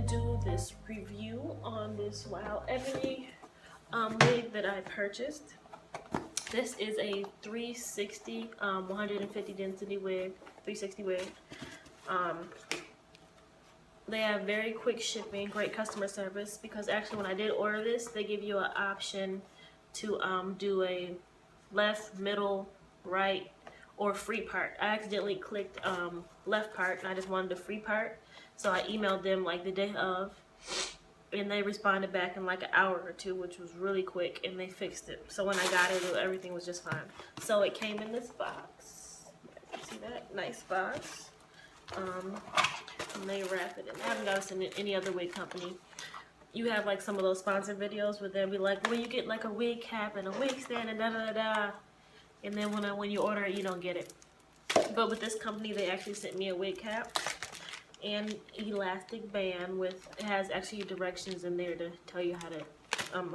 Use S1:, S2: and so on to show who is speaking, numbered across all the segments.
S1: do this review on this Wow Ebony wig that I purchased. This is a 360 150 density wig, 360 wig. They have very quick shipping, great customer service, because actually when I did order this, they give you an option to do a left, middle, right, or free part. I accidentally clicked left part and I just wanted the free part, so I emailed them like the day of, and they responded back in like an hour or two, which was really quick, and they fixed it. So when I got it, everything was just fine. So it came in this box. You see that? Nice box. And they wrap it in. I haven't got this in any other wig company. You have like some of those sponsored videos where they'll be like, well, you get like a wig cap and a wig stand and da da da da. And then when you order it, you don't get it. But with this company, they actually sent me a wig cap and elastic band with, it has actually directions in there to tell you how to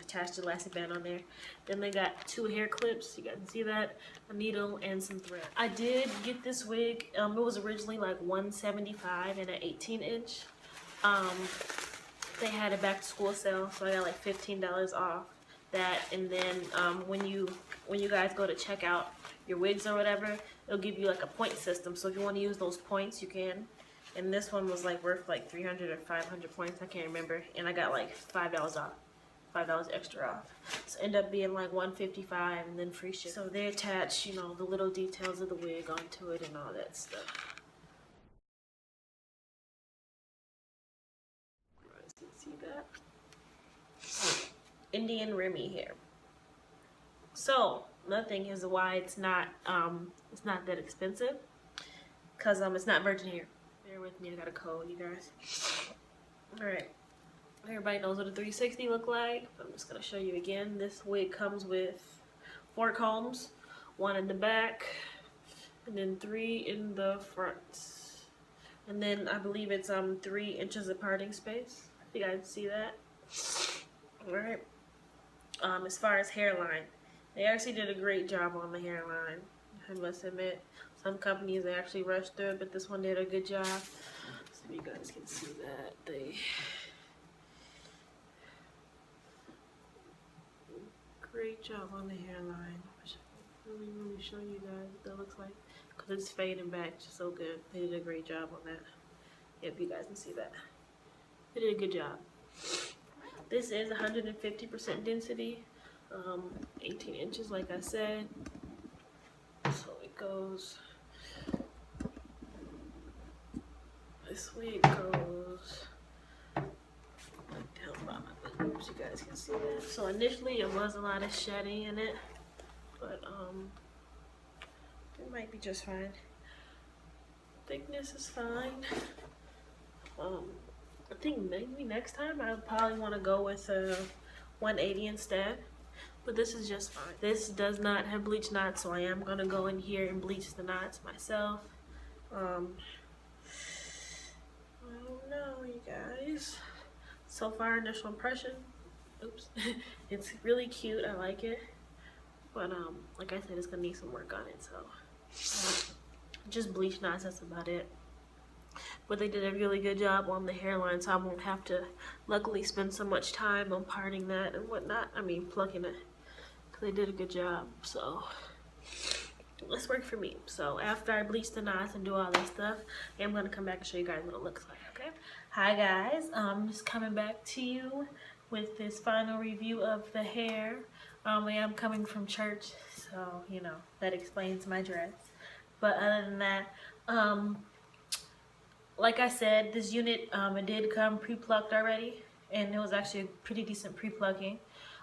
S1: attach the elastic band on there. Then they got 2 hair clips, you guys can see that, a needle and some thread. I did get this wig, it was originally like $175 and an 18-inch. They had a back to school sale, so I got like $15 off that. And then when you guys go to check out your wigs or whatever, it'll give you like a point system, so if you want to use those points, you can. And this one was like worth like 300 or 500 points, I can't remember, and I got like $5 off, $5 extra off. So end up being like $155 and then free ship. So they attach, you know, the little details of the wig onto it and all that stuff. You guys can see that. Indian Remy hair. So another thing is why it's not that expensive, because it's not virgin hair. Bear with me, I got a cold, you guys. Alright, everybody knows what a 360 look like. I'm just gonna show you again. This wig comes with 4 combs, 1 in the back, and then 3 in the front. And then I believe it's 3 inches of parting space. You guys see that? Alright. As far as hairline, they actually did a great job on the hairline, I must admit. Some companies, they actually rushed through it, but this one did a good job. So you guys can see that. They great job on the hairline. I should really show you guys what that looks like, because it's fading back just so good. They did a great job on that. If you guys can see that. They did a good job. This is 150% density, 18 inches like I said. So it goes, this way it goes like down by my boobs, you guys can see that. So initially it was a lot of shedding in it, but it might be just fine. Thickness is fine. I think maybe next time I would probably want to go with a 180 instead, but this is just fine. This does not have bleach knots, so I am going to go in here and bleach the knots myself. I don't know, you guys. So far, initial impression, oops, it's really cute, I like it, but like I said, it's going to need some work on it, so just bleach knots, that's about it. But they did a really good job on the hairline, so I won't have to luckily spend so much time on parting that and whatnot. I mean plucking it, because they did a good job. So let's work for me. So after I bleach the knots and do all that stuff, I'm going to come back and show you guys what it looks like, okay? Hi guys, I'm just coming back to you with this final review of the hair. I am coming from church, so you know, that explains my dress. But other than that, like I said, this unit, it did come pre-plucked already, and it was actually a pretty decent pre-plucking.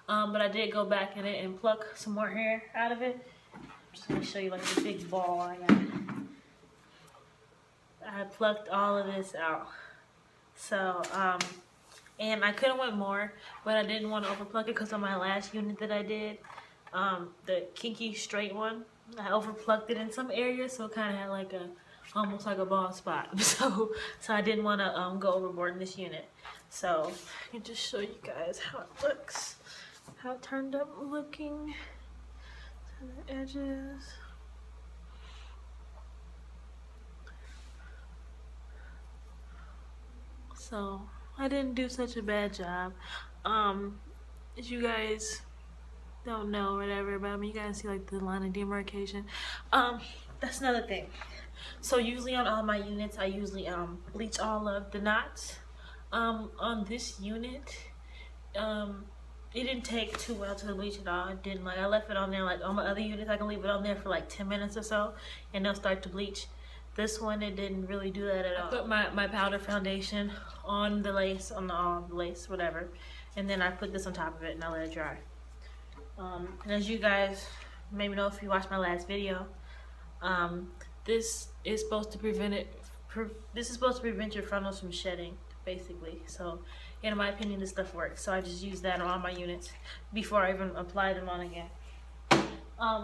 S1: But I did go back in it and pluck some more hair out of it. I'm just going to show you like the big ball I got. I plucked all of this out. So, and I could have went more, but I didn't want to overpluck it because on my last unit that I did, the kinky straight one, I overplucked it in some areas, so it kind of had like a almost like a bald spot. So I didn't want to go overboard in this unit. So I can just show you guys how it looks, how it turned up looking to the edges. So I didn't do such a bad job. As you guys don't know whatever about me, you guys see like the line of demarcation. That's another thing. So usually on all my units, I usually bleach all of the knots. On this unit, it didn't take too well to bleach it all. It didn't. Like, I left it on there. Like on my other units, I can leave it on there for like 10 minutes or so, and they'll start to bleach. This one, it didn't really do that at all. I put my powder foundation on the lace, on the lace, whatever, and then I put this on top of it and I let it dry. And as you guys maybe know if you watched my last video, this is supposed to prevent your frontals from shedding, basically. So in my opinion, this stuff works. So I just use that on all my units before I even apply them on again.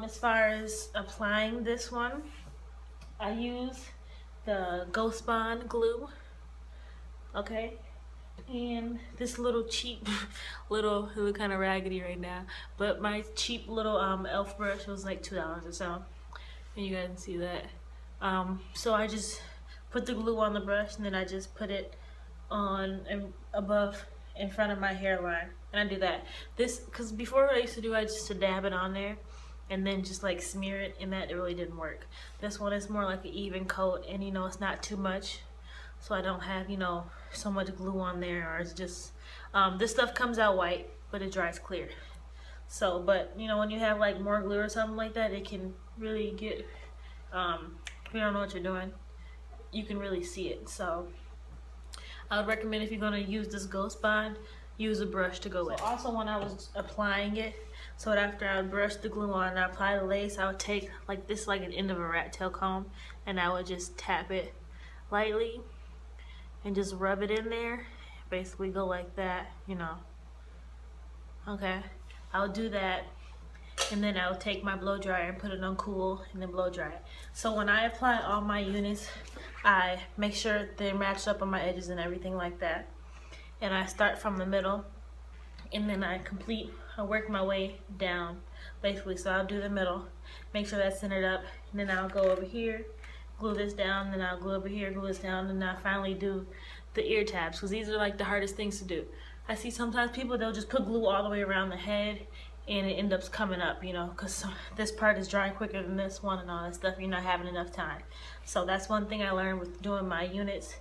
S1: As far as applying this one, I use the Ghost Bond glue, okay, and this little cheap it look kind of raggedy right now, but my cheap little elf brush was like $2 or so, and you guys can see that. So I just put the glue on the brush, and then I just put it on above in front of my hairline, and I do that. This, because before what I used to do, I just dab it on there and then just like smear it, and that really didn't work. This one is more like an even coat, and you know, it's not too much, so I don't have, you know, so much glue on there, or it's just this stuff comes out white but it dries clear. So, but you know, when you have like more glue or something like that, it can really get if you don't know what you're doing, you can really see it. So I would recommend, if you're going to use this Ghost Bond, use a brush to go with. So also, when I was applying it, so after I would brush the glue on and I apply the lace, I would take like this, like an end of a rat tail comb, and I would just tap it lightly and just rub it in there. Basically go like that, you know. Okay, I'll do that, and then I'll take my blow dryer and put it on cool and then blow dry it. So when I apply all my units, I make sure they're matched up on my edges and everything like that. And I start from the middle, and then I work my way down, basically. So I'll do the middle, make sure that's centered up, and then I'll go over here, glue this down, then I'll glue over here, glue this down, and I finally do the ear tabs, because these are like the hardest things to do. I see sometimes people, they'll just put glue all the way around the head, and it ends up coming up, you know, because this part is drying quicker than this one and all that stuff. You're not having enough time. So that's one thing I learned with doing my units,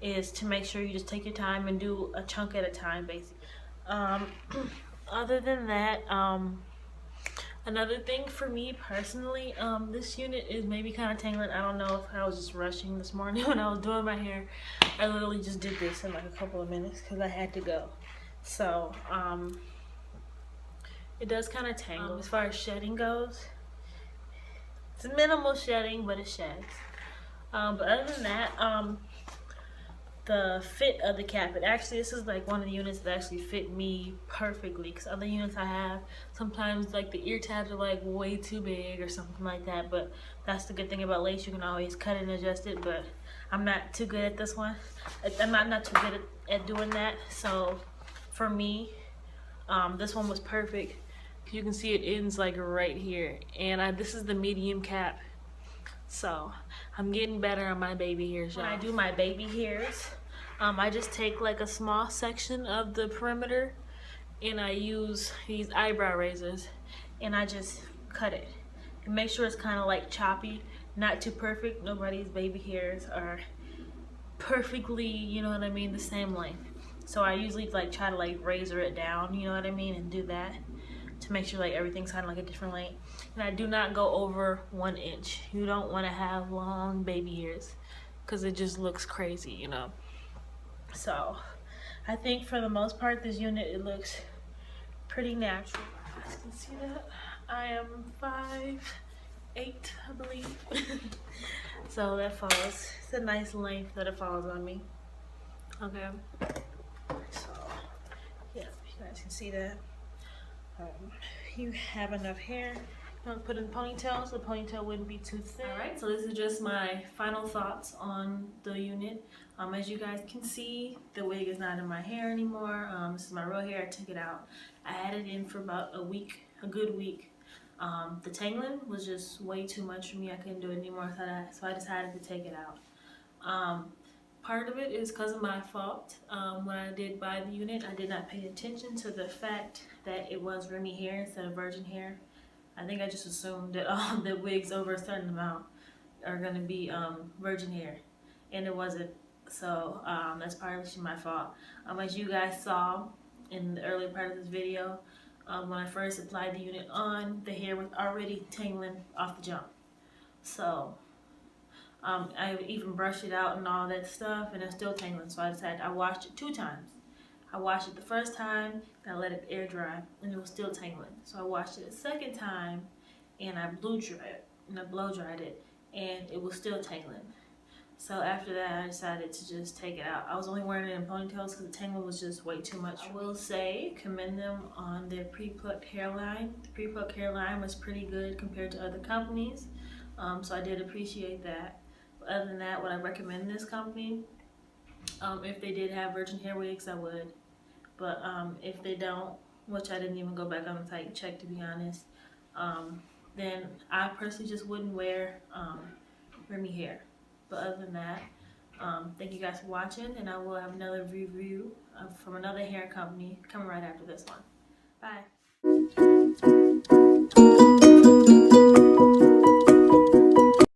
S1: is to make sure you just take your time and do a chunk at a time, basically. Other than that, another thing for me personally, this unit is maybe kind of tangling. I don't know if I was just rushing this morning when I was doing my hair. I literally just did this in like a couple of minutes because I had to go. So it does kind of tangle. As far as shedding goes, it's minimal shedding, but it sheds. But other than that, the fit of the cap, this is like one of the units that actually fit me perfectly, because other units I have, sometimes like the ear tabs are like way too big or something like that. But that's the good thing about lace, you can always cut and adjust it. But I'm not too good at this one. I'm not too good at doing that. So for me, this one was perfect. You can see it ends like right here, and this is the medium cap. So I'm getting better on my baby hairs, y'all. When I do my baby hairs, I just take like a small section of the perimeter, and I use these eyebrow razors, and I just cut it and make sure it's kind of like choppy, not too perfect. Nobody's baby hairs are perfectly, you know what I mean, the same length. So I usually like try to like razor it down, you know what I mean, and do that to make sure like everything's kind of like a different length. And I do not go over 1 inch. You don't want to have long baby hairs because it just looks crazy, you know. So I think for the most part, this unit, it looks pretty natural. You guys can see that. I am 5'8", I believe. So that falls. It's a nice length that it falls on me. Okay. So yeah, you guys can see that. You have enough hair. Don't put in ponytails. The ponytail wouldn't be too thin. Alright, so this is just my final thoughts on the unit. As you guys can see, the wig is not in my hair anymore. This is my real hair. I took it out. I had it in for about a week, a good week. The tangling was just way too much for me. I couldn't do it anymore, so I decided to take it out. Part of it is because of my fault. When I did buy the unit, I did not pay attention to the fact that it was Remy hair instead of virgin hair. I think I just assumed that all the wigs over a certain amount are going to be virgin hair, and it wasn't. So that's partially my fault. As you guys saw in the earlier part of this video, when I first applied the unit on, the hair was already tangling off the jump. So I even brushed it out and all that stuff, and it's still tangling. So I decided I washed it 2 times. I washed it the first time and I let it air dry, and it was still tangling. So I washed it a second time and I blow dried it, and it was still tangling. So after that, I decided to just take it out. I was only wearing it in ponytails because the tangle was just way too much. I will say, commend them on their pre-plucked hairline. The pre-plucked hairline was pretty good compared to other companies, so I did appreciate that. But other than that, would I recommend this company? If they did have virgin hair wigs, I would. But if they don't, which I didn't even go back on the site and check, to be honest, then I personally just wouldn't wear Remy hair. But other than that, thank you guys for watching, and I will have another review from another hair company coming right after this one. Bye.